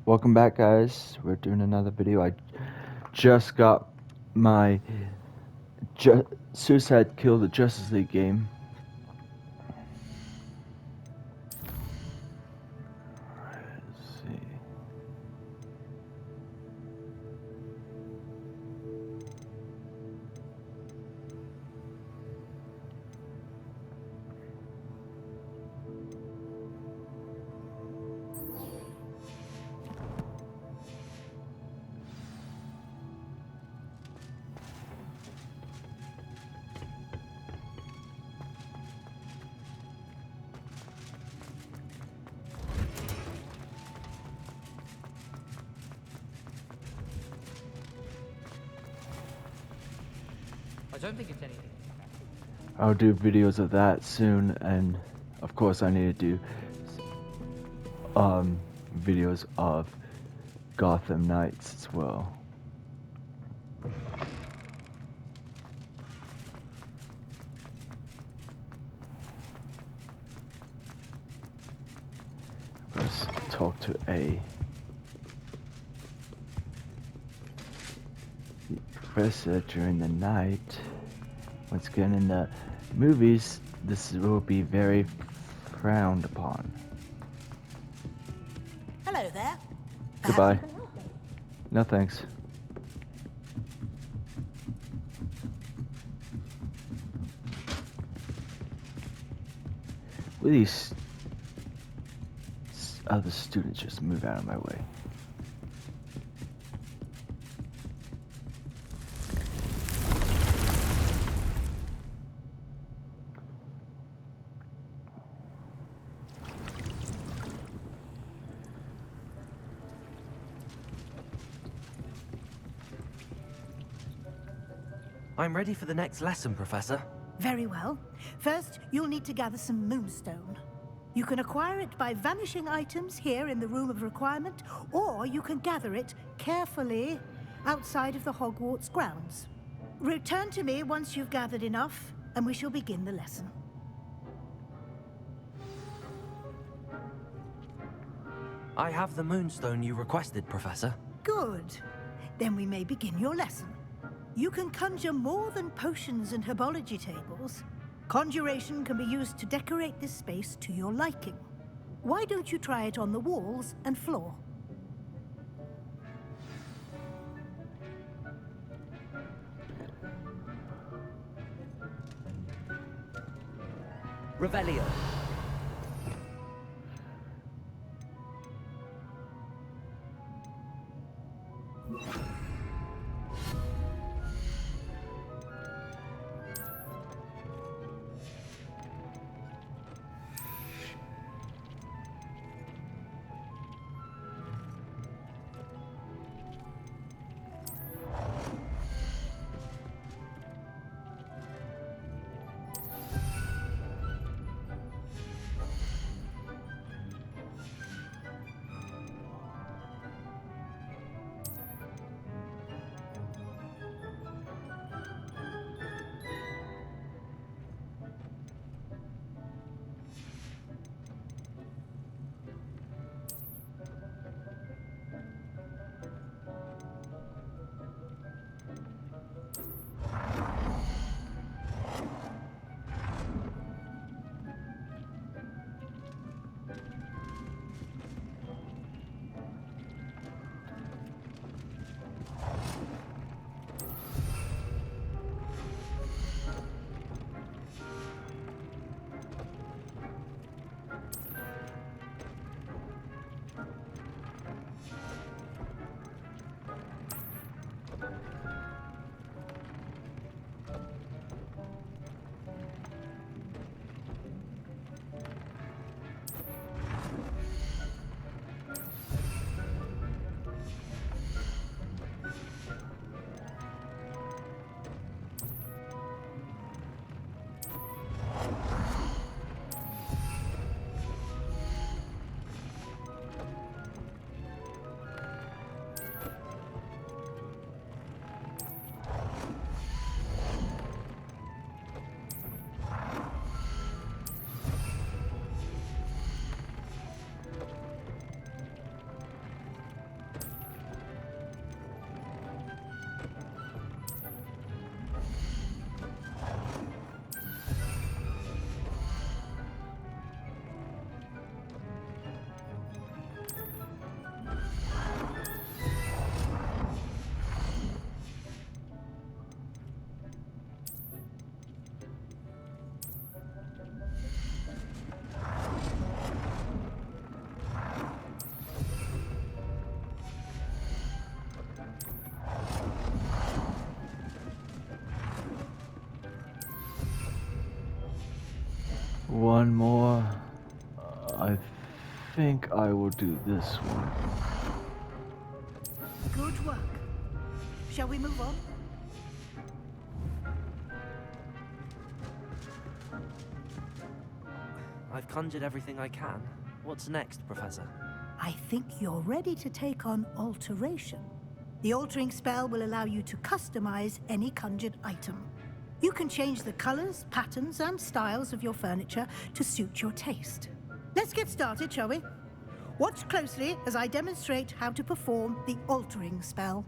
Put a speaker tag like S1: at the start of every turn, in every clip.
S1: Welcome back, guys. We're doing another video. I just got my Suicide Kill the Justice League game. Let's see.
S2: I don't think it's anything.
S1: I'll do videos of that soon, and of course I need to do videos of Gotham Knights as well. Let's talk to A. Professor during the night. Once again, in the movies, this will be very frowned upon.
S3: Hello there.
S1: Goodbye.
S3: Perhaps you can help me.
S1: No thanks. Will these other students just move out of my way?
S4: I'm ready for the next lesson, Professor.
S3: Very well. First, you'll need to gather some moonstone. You can acquire it by vanishing items here in the Room of Requirement, or you can gather it carefully outside of the Hogwarts grounds. Return to me once you've gathered enough, and we shall begin the lesson.
S4: I have the moonstone you requested, Professor.
S3: Good. Then we may begin your lesson. You can conjure more than potions and herbology tables. Conjuration can be used to decorate this space to your liking. Why don't you try it on the walls and floor?
S4: Revelio.
S1: think I will do this one.
S3: Good work. Shall we move on?
S4: I've conjured everything I can. What's next, Professor?
S3: I think you're ready to take on alteration. The altering spell will allow you to customize any conjured item. You can change the colors, patterns, and styles of your furniture to suit your taste. Let's get started, shall we? Watch closely as I demonstrate how to perform the altering spell.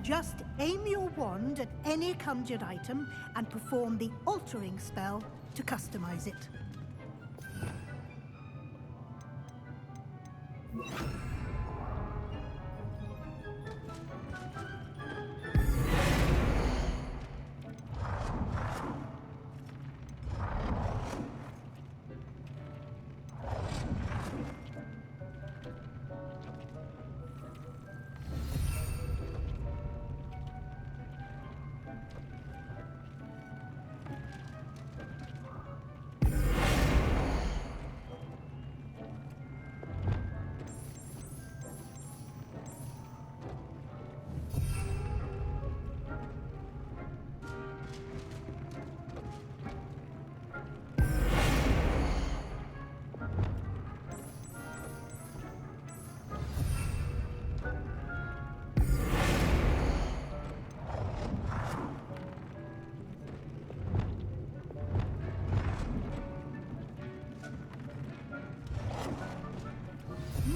S3: Just aim your wand at any conjured item and perform the altering spell to customize it.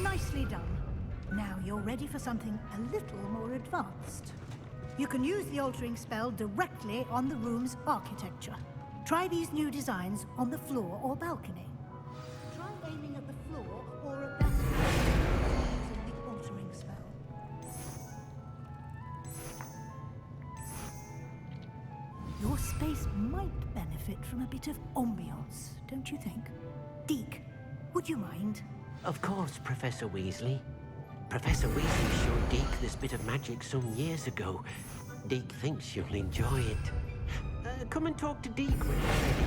S3: Nicely done. Now you're ready for something a little more advanced. You can use the altering spell directly on the room's architecture. Try these new designs on the floor or balcony. Try aiming at the floor or at that using the altering spell. Your space might benefit from a bit of ambiance, don't you think? Deke, would you mind?
S2: Of course, Professor Weasley. Professor Weasley showed Deke this bit of magic some years ago. Deke thinks you'll enjoy it. Come and talk to Deke when you're ready.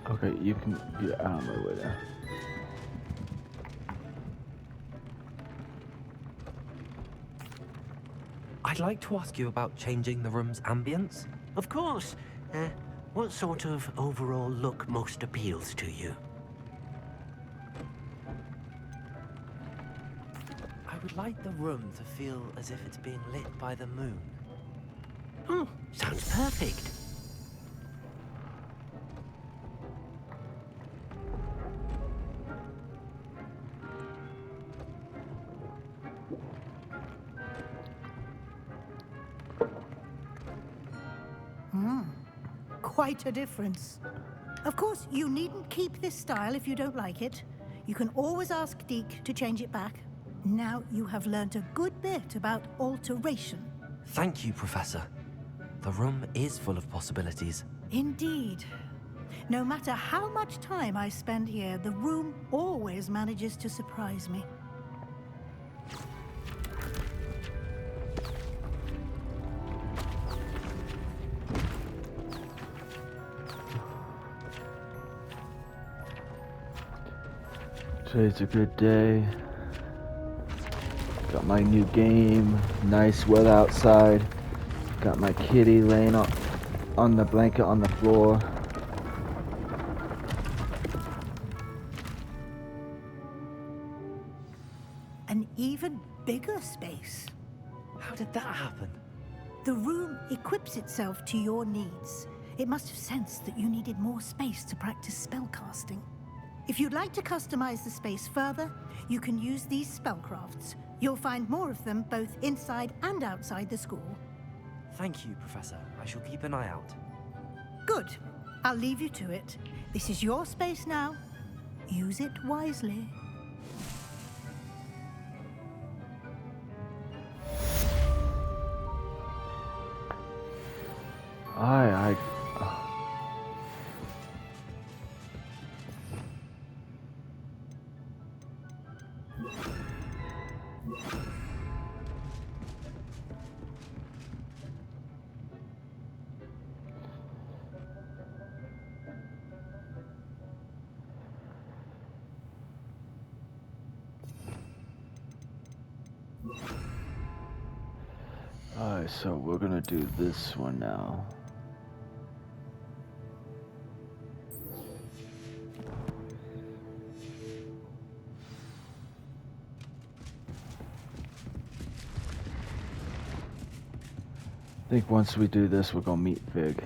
S1: Okay, you can get out of my way now.
S4: I'd like to ask you about changing the room's ambience.
S2: Of course. What sort of overall look most appeals to you?
S4: I would like the room to feel as if it's being lit by the moon.
S2: Oh, sounds perfect.
S3: quite a difference. Of course, you needn't keep this style if you don't like it. You can always ask Deke to change it back. Now you have learned a good bit about alteration.
S4: Thank you, Professor. The room is full of possibilities.
S3: Indeed. No matter how much time I spend here, the room always manages to surprise me.
S1: Today's a good day. Got my new game. Nice weather outside. Got my kitty laying on the blanket on the floor.
S3: An even bigger space.
S4: How did that happen?
S3: The room equips itself to your needs. It must have sensed that you needed more space to practice spellcasting. If you'd like to customize the space further, you can use these spellcrafts. You'll find more of them both inside and outside the school.
S4: Thank you, Professor. I shall keep an eye out.
S3: Good. I'll leave you to it. This is your space now. Use it wisely.
S1: I Alright, so we're gonna do this one now. I think once we do this, we're gonna meet Vig.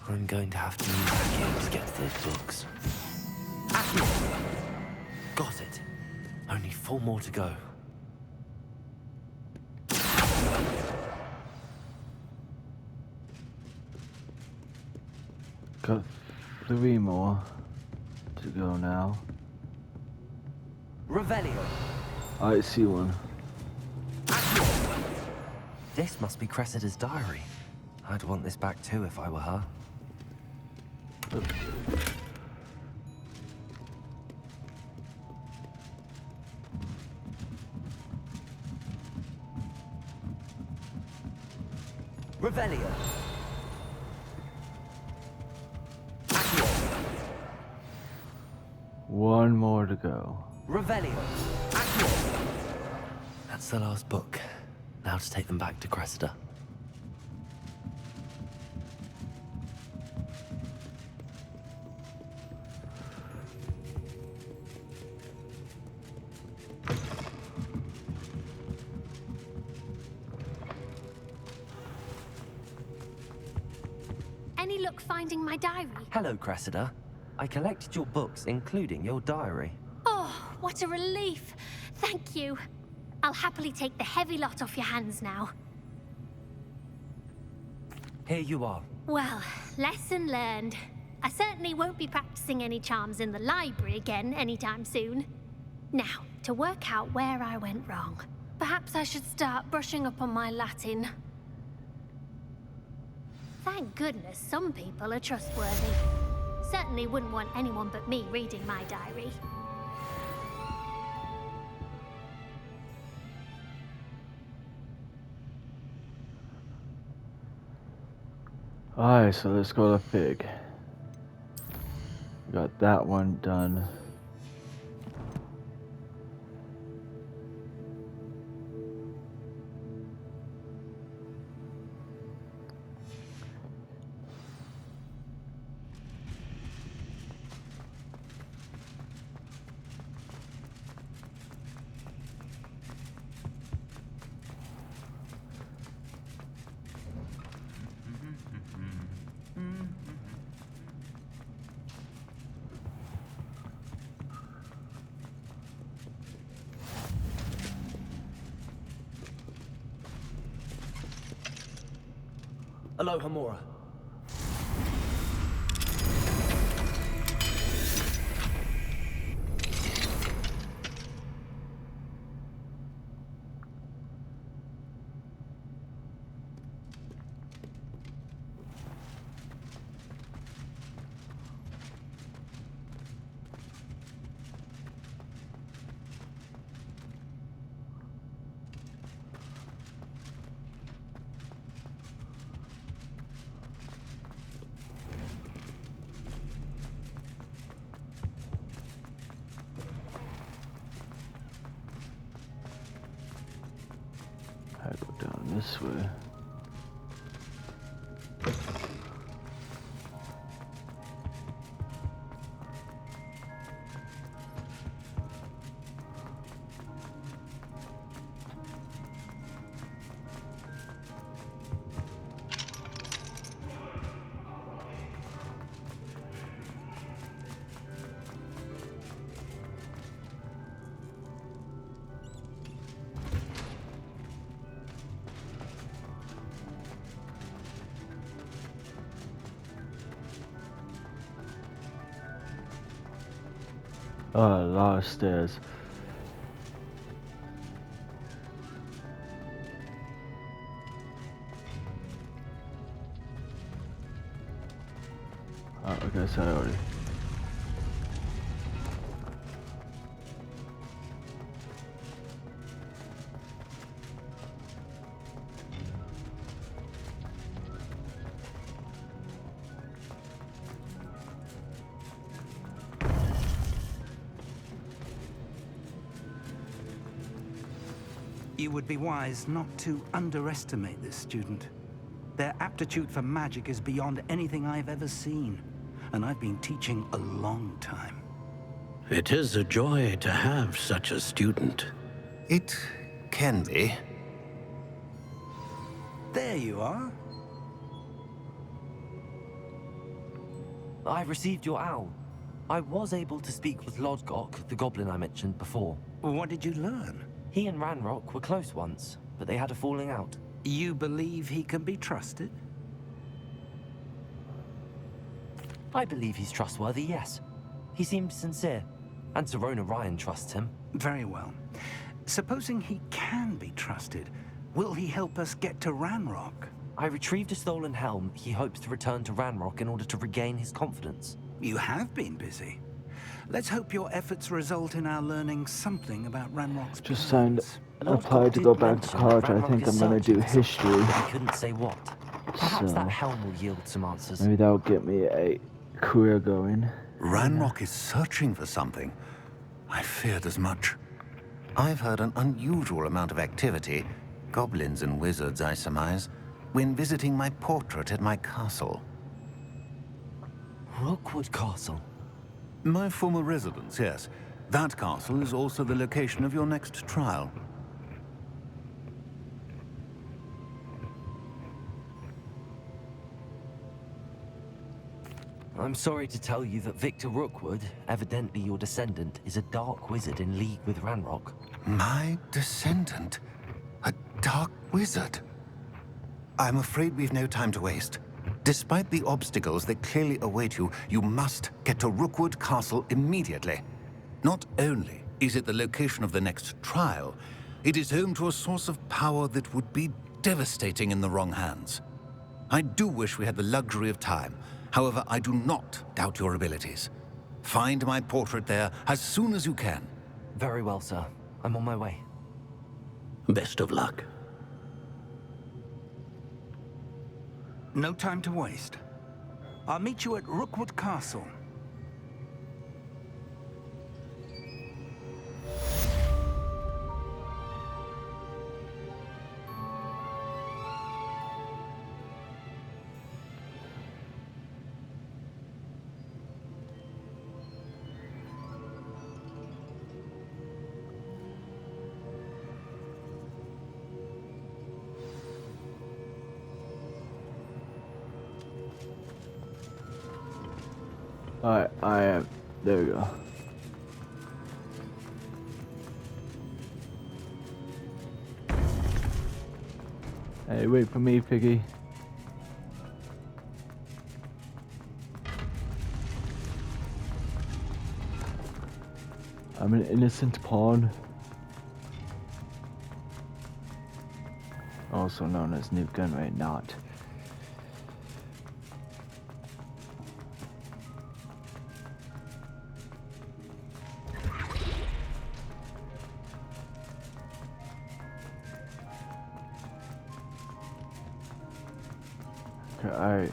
S4: I'm going to have to use the key to get to those books. Got it. Only 4 more to go.
S1: Got 3 more to go now.
S4: Revelio.
S1: I see one.
S4: This must be Cressida's diary. I'd want this back too if I were her. Revelio.
S1: One more to go.
S4: Revelio. That's the last book. Now to take them back to Cressida.
S5: Any luck finding my diary?
S4: Hello, Cressida. I collected your books, including your diary.
S5: Oh, what a relief. Thank you. I'll happily take the heavy lot off your hands now.
S4: Here you are.
S5: Well, lesson learned. I certainly won't be practicing any charms in the library again anytime soon. Now, to work out where I went wrong. Perhaps I should start brushing up on my Latin. Thank goodness some people are trustworthy. Certainly wouldn't want anyone but me reading my diary.
S1: Alright, so let's go to Fig. Got that one done.
S4: Aloha, Mora.
S1: I go down this way. Oh, a lot of stairs. Oh, I guess I already.
S6: You would be wise not to underestimate this student. Their aptitude for magic is beyond anything I've ever seen, and I've been teaching a long time.
S2: It is a joy to have such a student.
S7: It can be.
S6: There you are.
S4: I received your owl. I was able to speak with Lodgok, the goblin I mentioned before.
S6: What did you learn?
S4: He and Ranrock were close once, but they had a falling out.
S6: You believe he can be trusted?
S4: I believe he's trustworthy, yes. He seems sincere, and Serona Ryan trusts him.
S6: Very well. Supposing he can be trusted, will he help us get to Ranrock?
S4: I retrieved a stolen helm. He hopes to return to Ranrock in order to regain his confidence.
S6: You have been busy. Let's hope your efforts result in our learning something about Ranrock's
S1: Just signed,
S6: plans.
S1: applied to go back to college. I think I'm gonna do history.
S4: He couldn't say what. Perhaps
S1: So
S4: that helm will yield some answers.
S1: maybe that'll get me a career going.
S7: Ranrock is searching for something. I feared as much. I've heard an unusual amount of activity, goblins and wizards, I surmise, when visiting my portrait at my castle.
S4: Rookwood Castle.
S7: My former residence, yes. That castle is also the location of your next trial.
S4: I'm sorry to tell you that Victor Rookwood, evidently your descendant, is a dark wizard in league with Ranrock.
S7: My descendant? A dark wizard? I'm afraid we've no time to waste. Despite the obstacles that clearly await you, you must get to Rookwood Castle immediately. Not only is it the location of the next trial, it is home to a source of power that would be devastating in the wrong hands. I do wish we had the luxury of time. However, I do not doubt your abilities. Find my portrait there as soon as you can.
S4: Very well, sir. I'm on my way.
S2: Best of luck.
S6: No time to waste. I'll meet you at Rookwood Castle.
S1: Alright, I am. There we go. Hey, wait for me, Piggy. I'm an innocent pawn. Also known as New Gunray Not. Okay,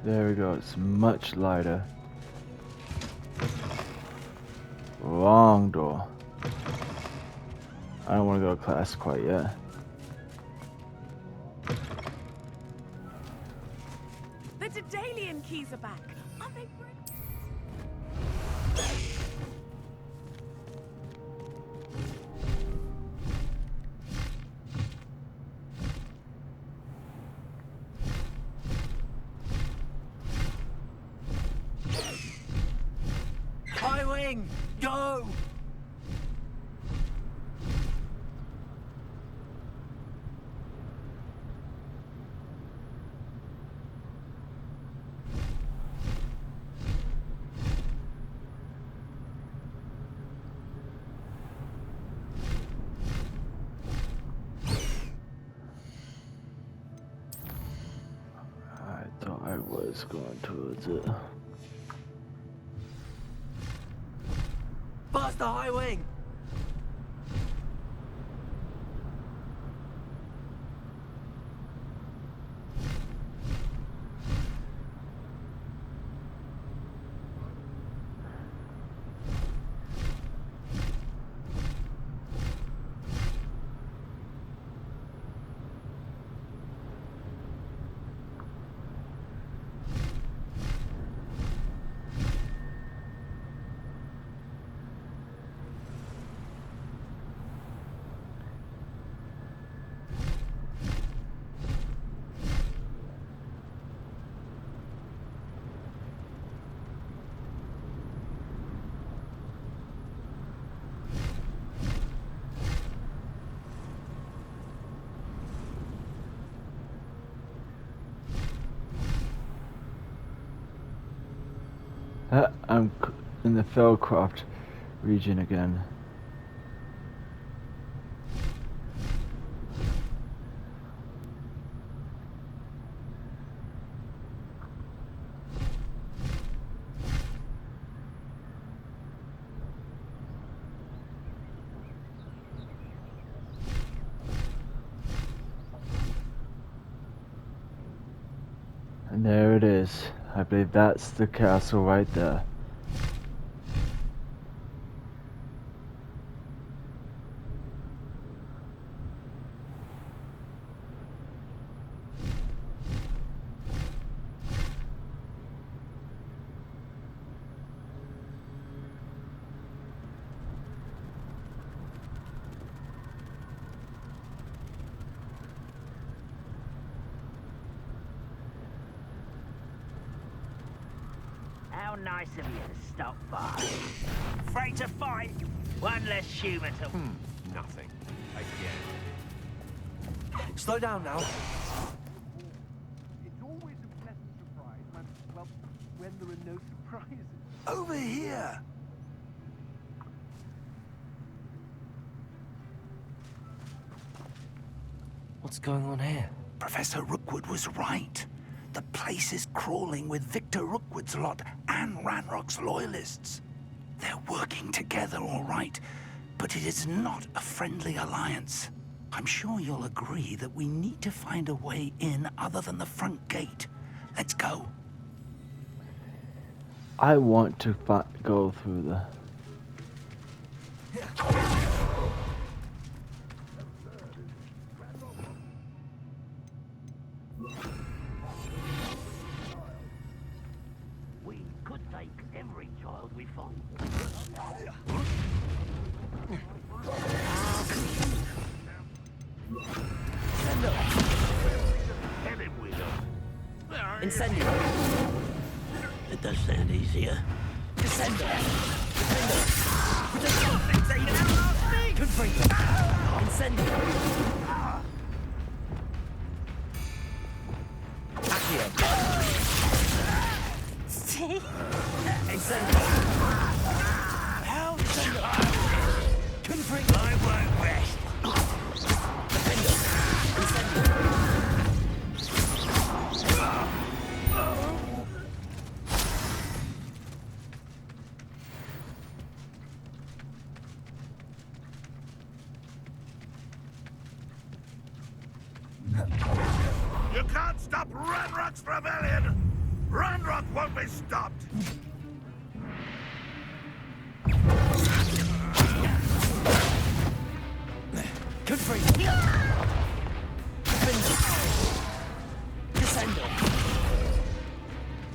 S1: there we go, it's much lighter. Wrong door. I don't want to go to class quite yet.
S8: The Daedalian keys are back. Aren't they brilliant?
S2: Highwing, go!
S1: I thought I was going towards it.
S2: Faster, Highwing!
S1: I'm in the Fellcroft region again. And there it is. I believe that's the castle right there.
S9: How nice of you to stop by. Afraid to fight? One less humour to...
S10: Nothing. Again.
S4: Slow down now.
S10: It's always a pleasant surprise when there are no surprises.
S6: Over here!
S4: What's going on here?
S6: Professor Rookwood was right. The place is crawling with Victor Rookwood's lot and Ranrock's loyalists. They're working together, all right, but it is not a friendly alliance. I'm sure you'll agree that we need to find a way in other than the front gate. Let's go.
S1: I want to go through the...
S9: We could take every child we find. Hit him with them.
S4: Incendio.
S2: It does sound easier.
S4: Descendo. Confringo. Incendio. Accio.
S5: See?
S4: Incendio. Hell, Incendio. Confringo.
S9: I won't rest.
S4: Defendo. Incendio.
S11: You can't stop Ranrock's rebellion! Ranrock won't be stopped!
S4: Confringo. Defendo. Descendo.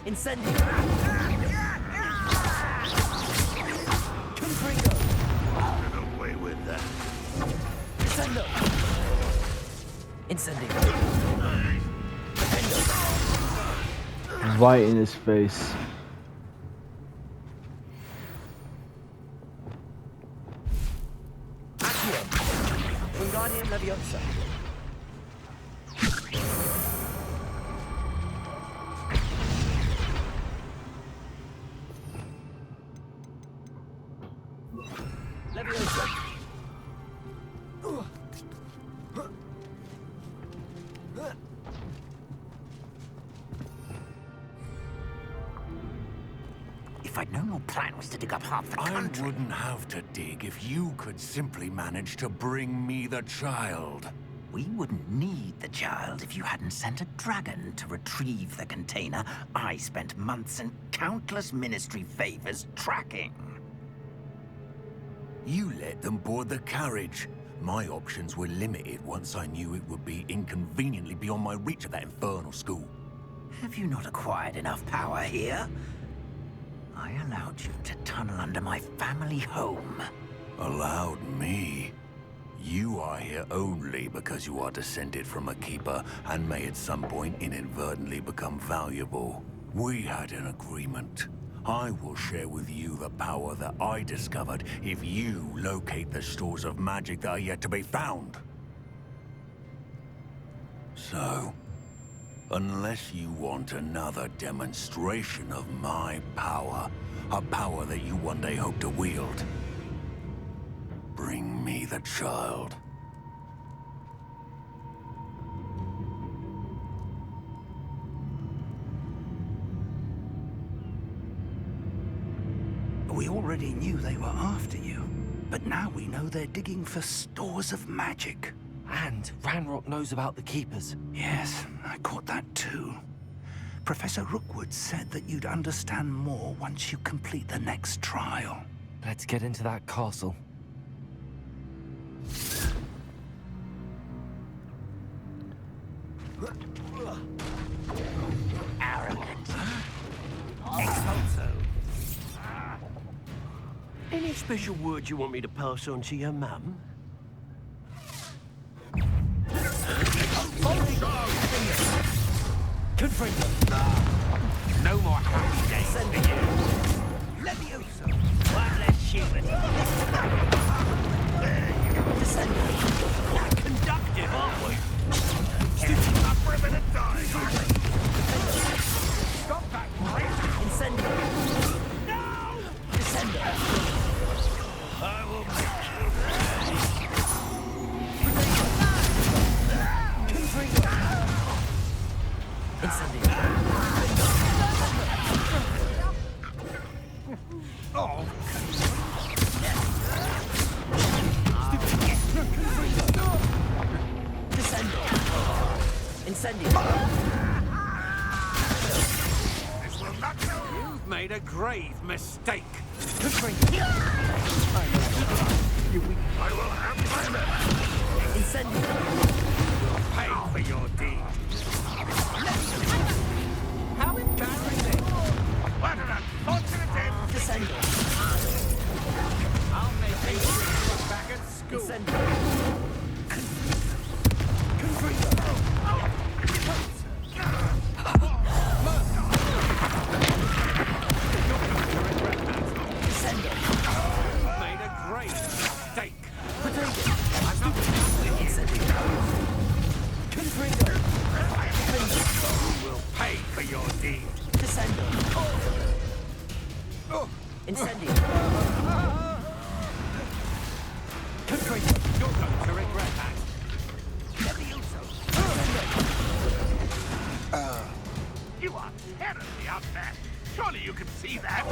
S4: Incendio. Confringo.
S11: Get away with that.
S4: Descendo. Incendio. Defendo.
S1: Right in his face.
S4: Accio. Wingardium Leviosa. Leviosa.
S9: If I'd known your plan was to dig up half the
S7: I
S9: country...
S7: wouldn't have to dig if you could simply manage to bring me the child.
S9: We wouldn't need the child if you hadn't sent a dragon to retrieve the container I spent months and countless ministry favors tracking.
S7: You let them board the carriage. My options were limited once I knew it would be inconveniently beyond my reach at that infernal school.
S9: Have you not acquired enough power here? I allowed you to tunnel under my family home.
S7: Allowed me? You are here only because you are descended from a keeper and may at some point inadvertently become valuable. We had an agreement. I will share with you the power that I discovered if you locate the stores of magic that are yet to be found. So, unless you want another demonstration of my power, a power that you one day hope to wield, bring me the child.
S6: We already knew they were after you, but now we know they're digging for stores of magic.
S4: And Ranrock knows about the Keepers.
S6: Yes, I caught that too. Professor Rookwood said that you'd understand more once you complete the next trial.
S4: Let's get into that castle.
S9: Arrogant. Expulso.
S2: Any special words you want me to pass on to your mum?
S4: Confringo.
S9: No more happy days. Levioso! One less human. Quite conductive, aren't we?
S11: Up for a minute, die!
S10: Stop that, right?
S9: Incendio! No! Descendo!
S11: I will make you
S9: Incendio!
S10: Oh,
S9: Descendo! Incendio!
S11: This will not kill you!
S10: you've made a grave mistake.
S11: I will have my men!
S9: Incendio!
S11: Pay for your deed!
S10: How embarrassing!
S11: What an unfortunate end!
S9: Descendo!
S10: I'll make you look back at school.
S9: Incendio! Descendo!
S10: You've made a grave mistake.
S9: Incendio! Confringo!
S11: You will pay for your deed!
S9: Descendo! Incendio! Confringo!
S10: You're going to regret that.
S11: You are terribly outmatched! Surely you can see that!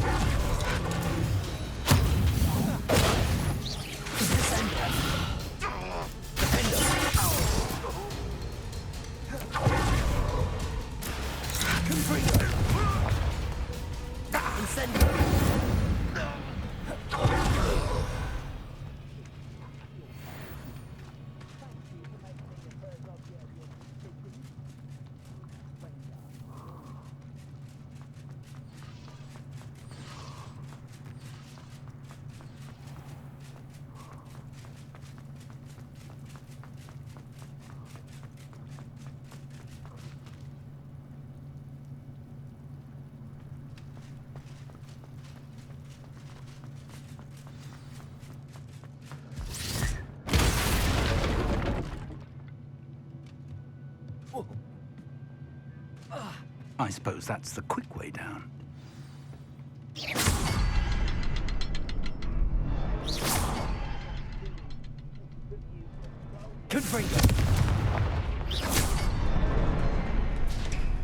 S6: I suppose that's the quick way down.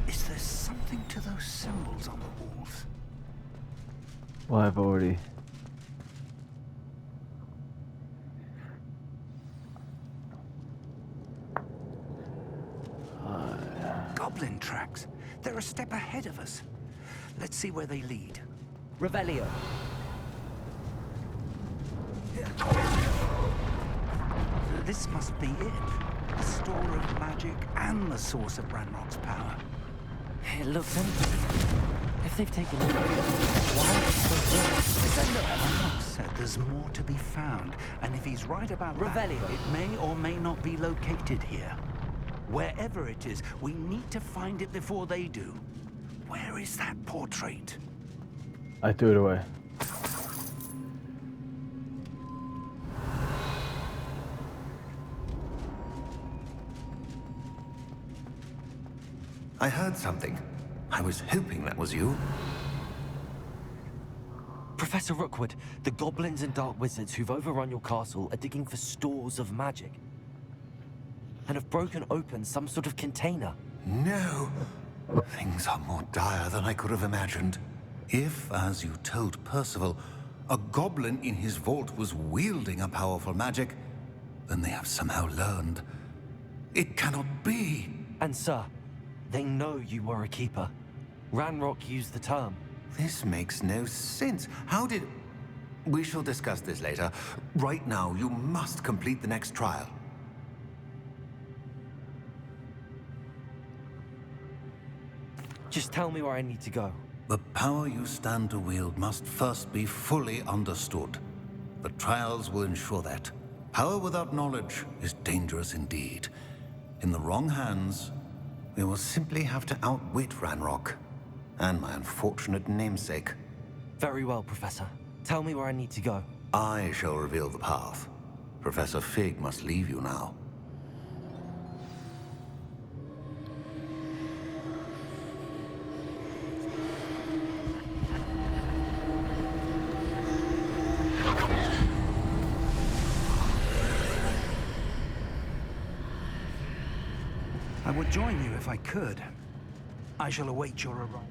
S6: Is there something to those symbols on the walls?
S1: Well, I've already.
S6: Goblin tracks. They're a step ahead of us. Let's see where they lead.
S4: Revelio.
S6: This must be it. The store of magic and the source of Ranrock's power.
S4: It looks empty. If they've taken it, why is it so good?
S6: Ranrock said there's more to be found, and if he's right about that,
S4: Revelio.
S6: it may or may not be located here. Wherever it is, we need to find it before they do. Where is that portrait?
S1: I threw it away.
S7: I heard something. I was hoping that was you.
S4: Professor Rookwood, the goblins and dark wizards who've overrun your castle are digging for stores of magic. And have broken open some sort of container.
S7: No. Things are more dire than I could have imagined. If, as you told Percival, a goblin in his vault was wielding a powerful magic, then they have somehow learned. It cannot be.
S4: And sir, they know you were a keeper. Ranrock used the term.
S7: This makes no sense. How did... We shall discuss this later. Right now, you must complete the next trial.
S4: Just tell me where I need to go.
S7: The power you stand to wield must first be fully understood. The trials will ensure that. Power without knowledge is dangerous indeed. In the wrong hands, we will simply have to outwit Ranrock. And my unfortunate namesake.
S4: Very well, Professor. Tell me where I need to go.
S7: I shall reveal the path. Professor Fig must leave you now.
S6: I would join you if I could. I shall await your arrival.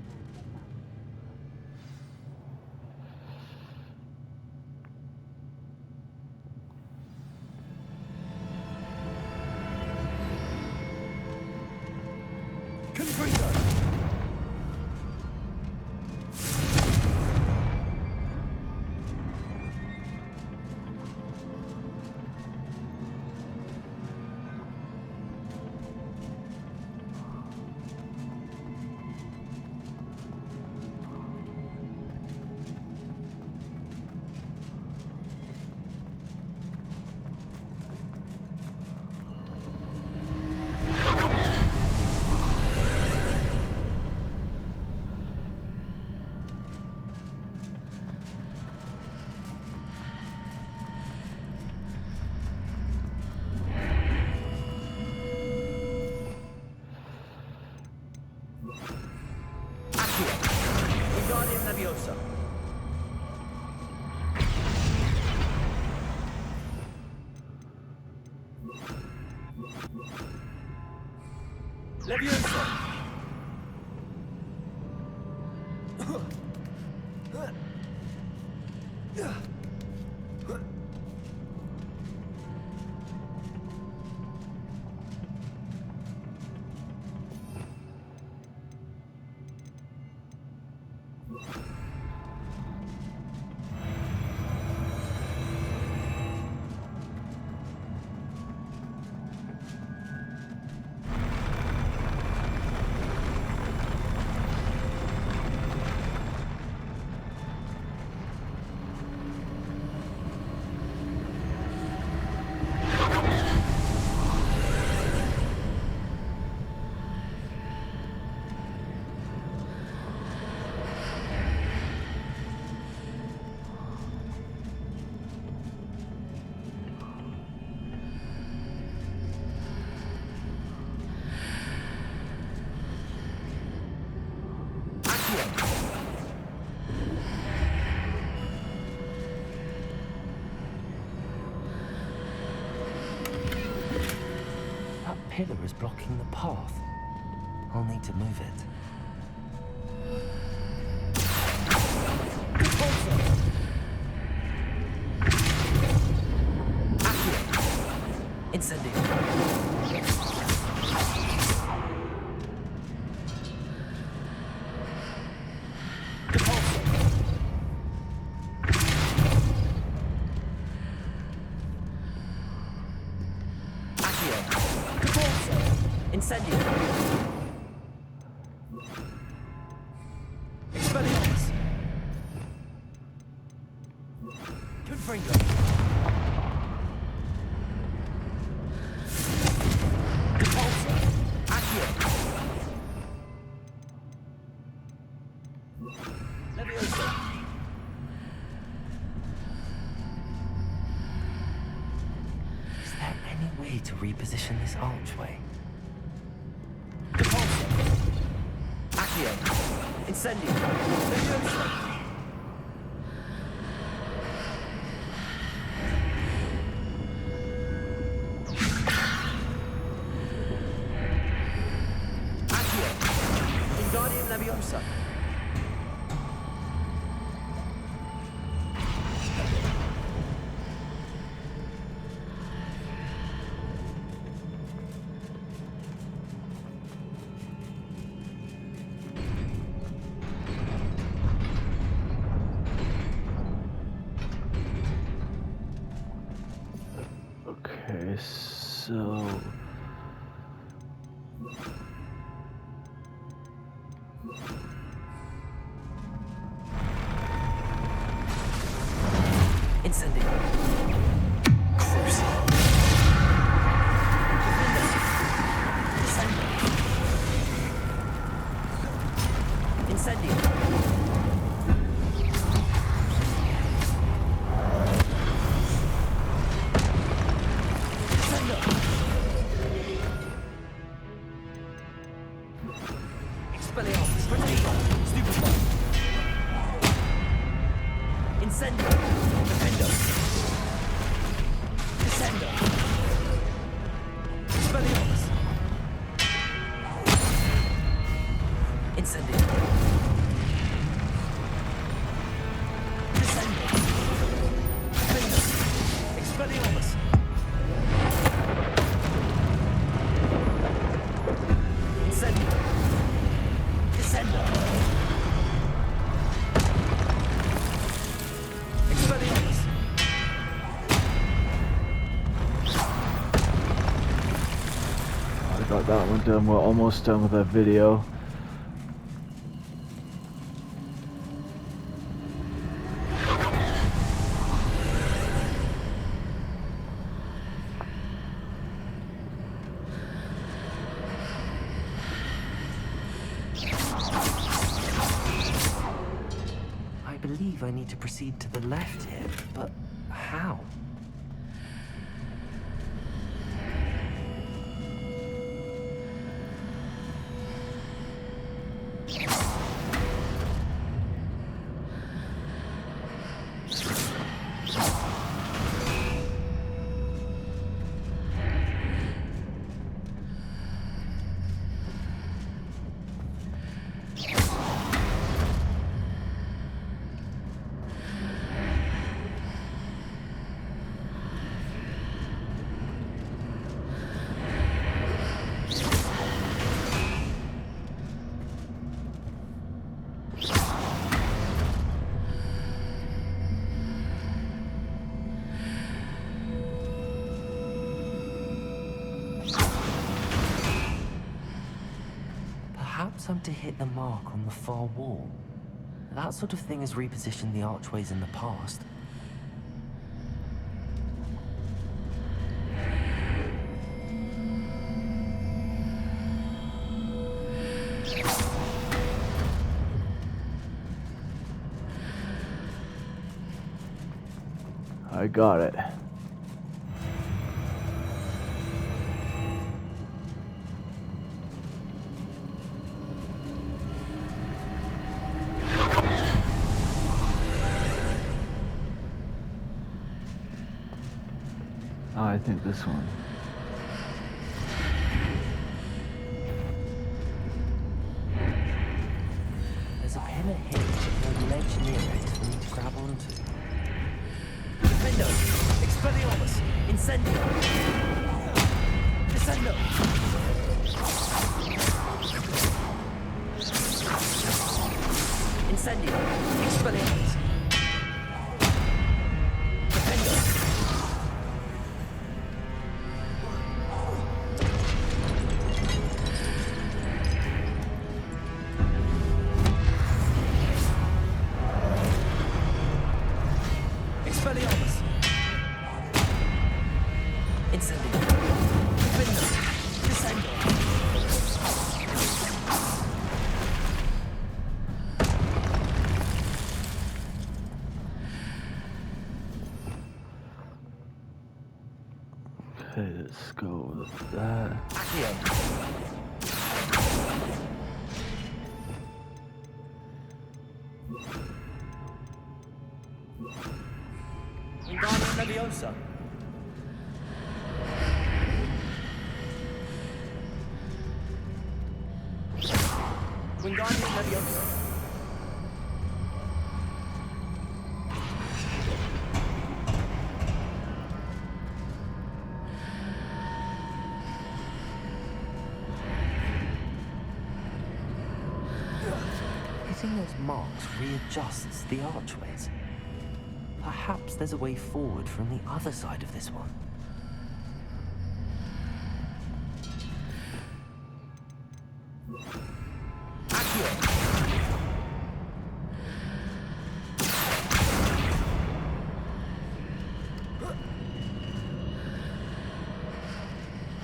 S4: Pillar is blocking the path. I'll need to move it. Incendio. Incendio. Expelliarmus. Confringo. Repulsor. Accio. Leviosa. Is there any way to reposition this archway? Incendio. Leviosa. Accio. Wingardium Leviosa.
S1: Okay, so...
S4: Incendio. Crucible. Incendio. Incendio! Defendo! Descendo! Expelliarmus! Incendio! Descendo! Defendo! Expelliarmus! Incendio! Descendo! Expelliarmus!
S1: I got that one done. We're almost done with that video.
S4: I believe I need to proceed to the left here, but how? Perhaps I'm to hit the mark on the far wall. That sort of thing has repositioned the archways in the past.
S1: I got it. Oh, I think this one.
S4: There's a pillar here with a ledge near it for me to grab onto. Defendo! Expelliarmus! Incendio! Descendo! Incendio! Expelliarmus! Defendo! Expelliarmus! Incendio! Defendo! Descendo!
S1: Okay, let's go with that.
S4: Accio! Wingardium Leviosa! Wingardium Leviosa! Hitting those marks readjusts the archways. Perhaps there's a way forward from the other side of this one. Accio!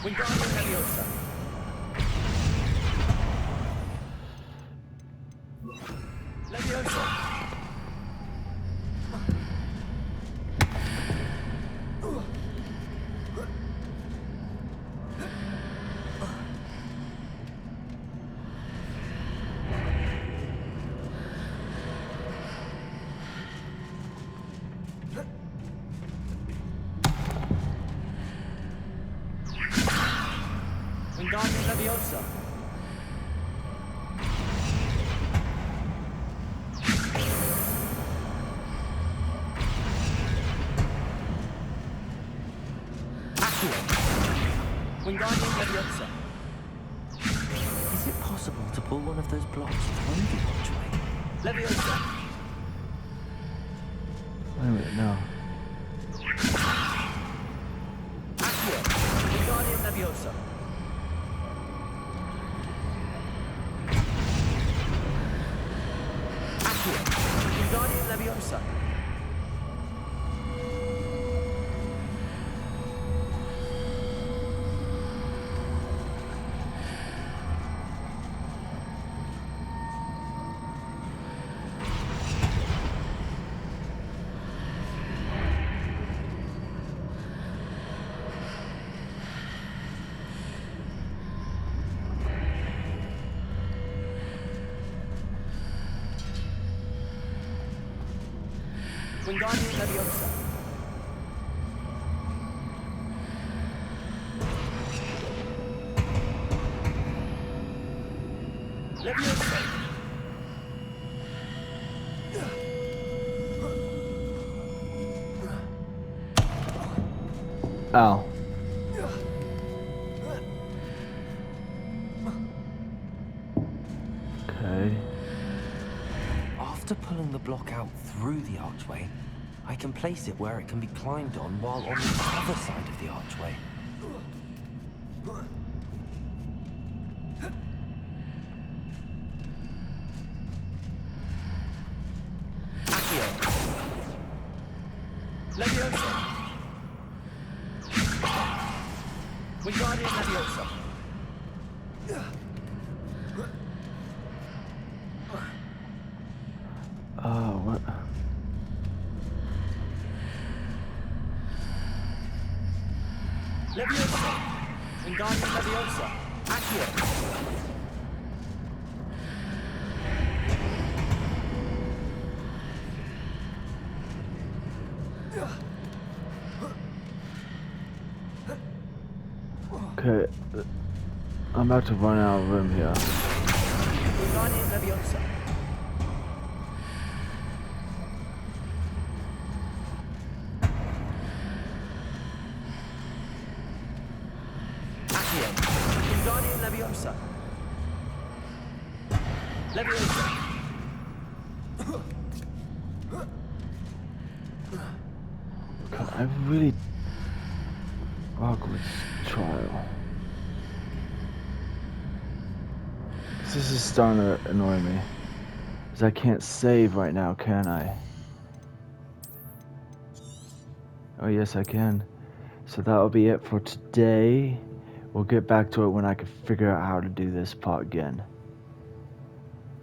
S4: Wingardium Leviosa! Leviosa! Wingardium Leviosa. Is it possible to pull one of those blocks through the archway? Leviosa.
S1: Wait a minute, no.
S4: Accio. Wingardium Leviosa. Accio. Wingardium Leviosa. Wingardium Leviosa. Leviosa.
S1: Ow. Okay.
S4: After pulling the block out through the archway, I can place it where it can be climbed on while on the other side of the archway. Accio. Leviosa. Wingardium Leviosa.
S1: What?
S4: Leviosa. Wingardium Leviosa. Accio.
S1: Okay. I'm about to run out of room here.
S4: Wingardium Leviosa. Accio. Wingardium Leviosa. Leviosa.
S1: God, I really... Hogwarts trial. This is starting to annoy me. Because I can't save right now, can I? Oh, yes, I can. So that'll be it for today. We'll get back to it when I can figure out how to do this part again.